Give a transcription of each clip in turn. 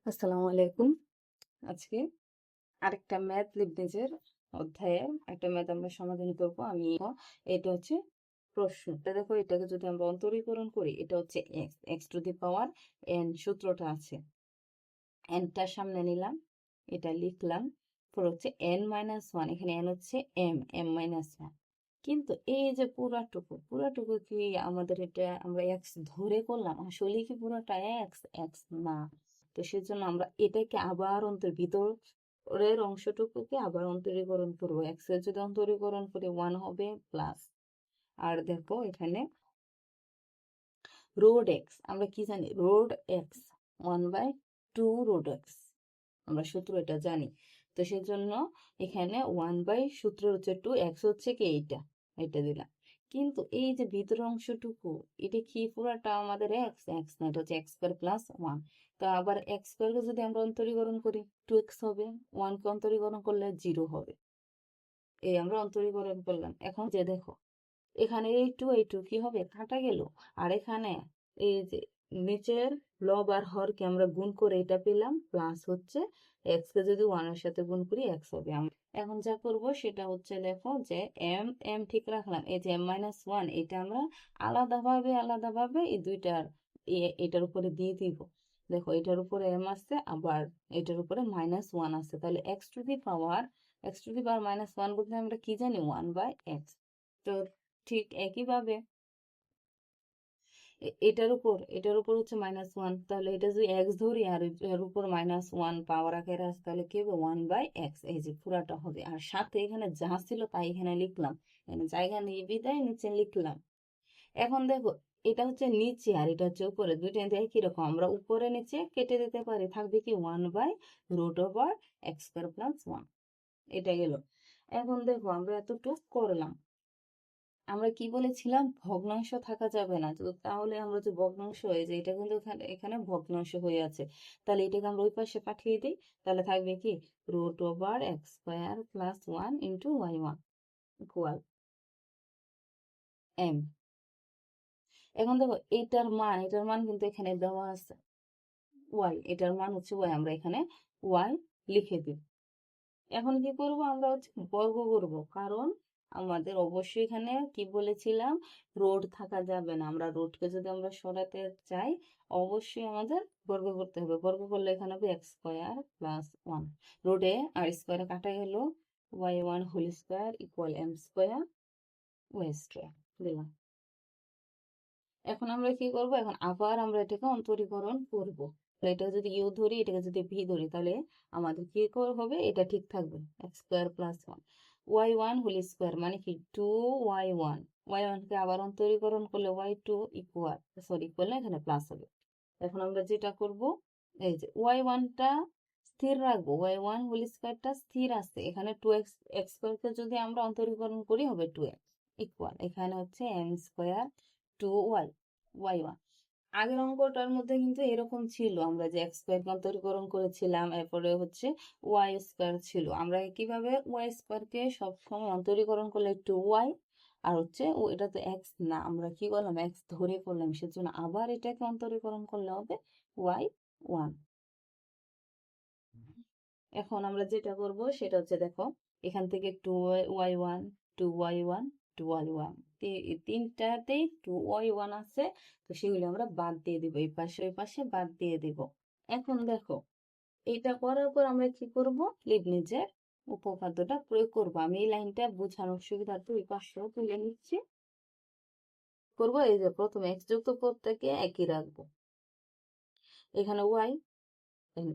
আসসালামু আলাইকুম। আজকে আরেকটা ম্যাথ লিবনিজের অধ্যায়ের একটা ম্যাথ আমরা সমাধান করব। এটা হচ্ছে প্রশ্ন। দেখো, এটাকে যদি আমরা অন্তরীকরণ করি, এটা হচ্ছে x to the power N সূত্রটা আছে। এনটার সামনে নিলাম, এটা লিখলাম। পর হচ্ছে এন মাইনাস ওয়ান, এখানে এন হচ্ছে এম মাইনাস ওয়ান। কিন্তু এই যে পুরাটুকু কি আমাদের এটা আমরা এক্স ধরে করলাম? আসলে কি পুরোটা এক্স? এক্স না। তো সেজন্য আমরা এটাকে আবার ভিতরের অংশটুকুকে আবার অন্তরীকরণ করবো। এক্স এর যদি অন্তরীকরণ করি ওয়ান হবে প্লাস, আর দেখো এখানে রোড এক্স, আমরা কি জানি? Root x one by two root x, আমরা সূত্র এটা জানি। তো সেজন্য এখানে ওয়ান বাই সূত্র হচ্ছে টু, এক্স হচ্ছে কি এইটা, এটা দিলাম। কিন্তু এই যে ভিতরের অংশটুকু, এটা কি পুরাটা আমাদের এক্স? এক্স না, এটা হচ্ছে এক্স স্কোয়ার প্লাস ওয়ান। তো আবার এক্স স্কোয়ারকে যদি আমরা অন্তরীকরণ করি, টু এক্স হবে। ওয়ানকে অন্তরীকরণ করলে জিরো হবে। এই আমরা অন্তরীকরণ করলাম। এখন যে দেখো, এখানে এই টু কি হবে? কাটা গেল। আর এখানে এই যে নিচের লব আর হরকে আমরা গুণ করে এটা পেলাম, প্লাস হচ্ছে এক্স কে যদি ওয়ানের সাথে গুণ করি এক্স হবে। আমরা এখন যা করব সেটা হচ্ছে, দেখো যে এম এম ঠিক রাখলাম। এই যে এম মাইনাস ওয়ান, এটা আমরা আলাদাভাবে এই দুইটার এটার উপরে দিয়ে দিব। দেখো, এটার উপরে এম আছে, আবার এটার উপরে মাইনাস ওয়ান আছে। তাহলে x to the power minus one বলতে আমরা কি জানি? One by x. তো ঠিক একইভাবে এটার উপর হচ্ছে মাইনাস ওয়ান, তাহলে এটা যদি এক্স ধরি আর এর উপর মাইনাস ওয়ান পাওয়ার আকারে আসে, তাহলে কি হবে? One by x. এই যে পুরাটা হবে। আর সাথে এখানে যা ছিল তাই এখানে লিখলাম, এখানে জায়গা নিয়ে বিদায় নিচে লিখলাম। এখন দেখো, এটা হচ্ছে নিচে আর এটা হচ্ছে উপরে, দুইটা কিন্তু একই রকম। আমরা উপরে নিচে কেটে দিতে পারি, থাকবে কি? One by root over x square plus one. এটা গেল। এখন দেখো, আমরা এতটুক করলাম। আমরা কি বলেছিলাম? ভগ্নাংশ থাকা যাবে না। তো তাহলে আমরা যে ভগ্নাংশ হয়ে যায়, এটা কিন্তু এখানে এখানে ভগ্নাংশ হয়ে আছে। তাহলে এটাকে আমরা ওই পাশে পাঠিয়ে দিই। তাহলে থাকবে কি? Root over x square plus one into y one equal m. এখন দেখো, এটার মান কিন্তু এখানে দেওয়া আছে ওয়াই। এটার মান হচ্ছে ওয়াই, আমরা এখানে ওয়াই লিখে দিই। এখন কি করব? আমরা হচ্ছে বর্গ করব, কারণ আমাদের অবশ্যই এখানে কি বলেছিলাম? রোড থাকা যাবে না। আমরা রোডকে যদি আমরা সরাতে চাই, অবশ্যই আমাদের বর্গ করতে হবে। বর্গ করলে এখানে হবে এক্স স্কোয়ার প্লাস ওয়ান। রোডে আর স্কোয়ারে কাটা গেল, y one whole square equal m square y square দিলাম। এখন আমরা কি করব? এখন আবার আমরা এটাকে অন্তরীকরণ করব। এটা যদি ইউ ধরি, এটাকে যদি ভি ধরি, তাহলে আমাদের কি হবে? এটা ঠিক থাকবে। X square plus one y one whole square মানে কি? Two y one. ওয়াই ওয়ানকে আবার অন্তরীকরণ করলে y two equal, sorry equal না, এখানে প্লাস হবে। এখন আমরা যেটা করব, এই যে ওয়াই ওয়ানটা স্থির রাখবো, ওয়াই ওয়ান হোল স্কোয়ারটা স্থির আছে। এখানে টু এক্স এক্স স্কোয়ারকে যদি আমরা অন্তরীকরণ করি হবে টু এক্স ইকুয়াল, এখানে হচ্ছে m square two y y one. আগের অঙ্কটার মধ্যে কিন্তু এরকম ছিল, আমরা যে এক্স স্কোয়ার অন্তরীকরণ করেছিলাম, এরপরে হচ্ছে ওয়াই স্কোয়ার ছিল। আমরা কিভাবে ওয়াই স্কোয়ারকে সবসময় অন্তরীকরণ করলে টু ওয়াই, আর হচ্ছে ও এটা তো এক্স না, আমরা কি করলাম? এক্স ধরে করলাম। সেজন্য আবার এটাকে অন্তরীকরণ করলে হবে ওয়াই ওয়ান। এখন আমরা যেটা করব সেটা হচ্ছে, দেখো এখান থেকে two y one, two y one, two y one, তিনটাতেই টু ওয়াই ওয়ান আছে। তো সেগুলো আমরা বাদ দিয়ে দিব, এই পাশে ওই পাশে বাদ দিয়ে দিব। এখন দেখো, এটা করার পর আমরা কি করব? লিবনিজের উপপাদ্যটা প্রয়োগ করব। আমি এই লাইনটা বোঝানোর সুবিধার্থে ওই পাশেও তুলে নিচ্ছি। করব, এই যে প্রথমে এক্স যুক্ত প্রত্যেকে একই রাখবো, এখানে ওয়াই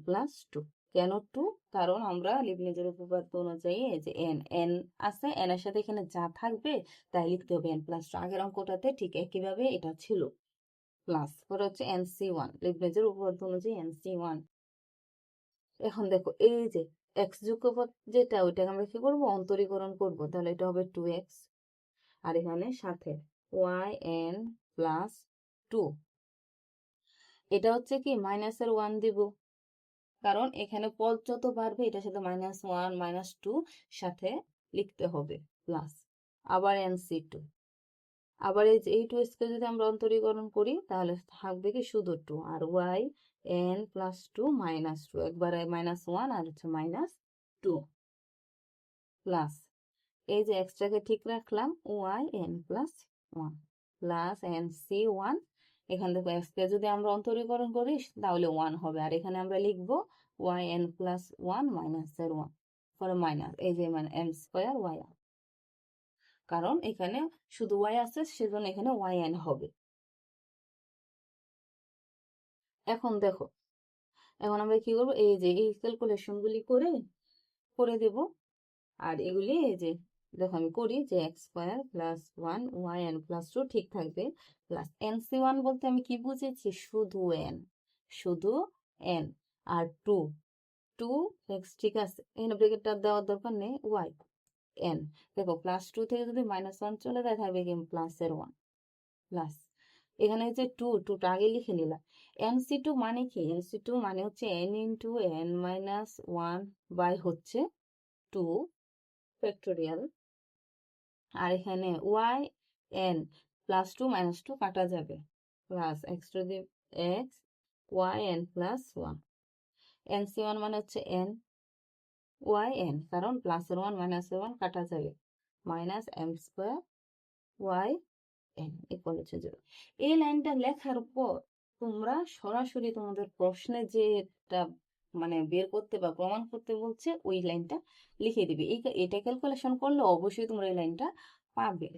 প্লাস টু। কেন টু? কারণ আমরা লিবনিজের উপপাদ্য অনুযায়ী এই যে এন এন আছে, এন এর সাথে এখানে যা থাকবে তাই লিখতে হবে এন প্লাস টু। আগের অঙ্কটাতে ঠিক একইভাবে এটা ছিল, প্লাস পরে হচ্ছে এন সি ওয়ান, লিবনিজের উপপাদ্য অনুযায়ী এন সি ওয়ান। এখন দেখো, এই যে এক্স যুগপৎ যেটা, ওইটাকে আমরা কি করবো? অন্তরীকরণ করব। তাহলে এটা হবে টু এক্স, আর এখানে সাথে ওয়াই এন প্লাস টু। এটা হচ্ছে কি? মাইনাসের ওয়ান দিব, কারণ এখানে পদ যত বাড়বে এটার সাথে মাইনাস ওয়ান মাইনাস টু সাথে লিখতে হবে, প্লাস আবার এনসি টু। আবার এই যে এই টু কে যদি আমরা অন্তরীকরণ করি, তাহলে থাকবে কি? শুধু টু, আর y n plus two minus two, একবারে মাইনাস ওয়ান আর হচ্ছে মাইনাস টু, প্লাস এই যে এক্সট্রাকে ঠিক রাখলাম y n plus one plus n c one. এখান থেকে এক্সকে যদি আমরা অন্তরীকরণ করি তাহলে ওয়ান হবে, আর এখানে আমরা লিখবো y n plus one minus এর ওয়ান পরে মাইনাস এই যে মানে এন স্কোয়ার ওয়াই, কারণ এখানে শুধু ওয়াই আছে সেজন্য এখানে ওয়াই এন হবে। এখন দেখো, এখন আমরা কি করবো, এই যে এই ক্যালকুলেশন গুলি করে দেব। আর এগুলি এই যে দেখো আমি করি যে x square plus one y n plus two ঠিক থাকবে, প্লাস এন সি ওয়ান বলতে আমি কি বুঝেছি, শুধু এন, শুধু এন, আর টু, টু এক্স ঠিক আছে, এখানে ব্রেকেটটা দেওয়ার দরকার নেই, ওয়াই এন। দেখো প্লাস টু থেকে যদি মাইনাস ওয়ান চলে যায় থাকবে কি প্লাসের ওয়ান, প্লাস এখানে যে টু, টুটা আগে লিখে নিলাম। এন সি টু মানে কি, এন সি টু মানে হচ্ছে n into n minus one by হচ্ছে টু ফ্যাক্টোরিয়াল, আর এখানে y n plus two minus two কাটা যাবে, plus x to the x y n plus one, n c one মানে হচ্ছে এন ওয়াই এন, কারণ প্লাসের ওয়ান মাইনাসের ওয়ান কাটা যাবে, minus m square y n equal হচ্ছে জিরো। এই লাইনটা লেখার পর তোমরা সরাসরি তোমাদের প্রশ্নে যেটা মানে বের করতে বা প্রমাণ করতে বলছে ওই লাইনটা লিখে দিবে। এটা ক্যালকুলেশন করলে অবশ্যই তোমরা এই লাইনটা পাবে।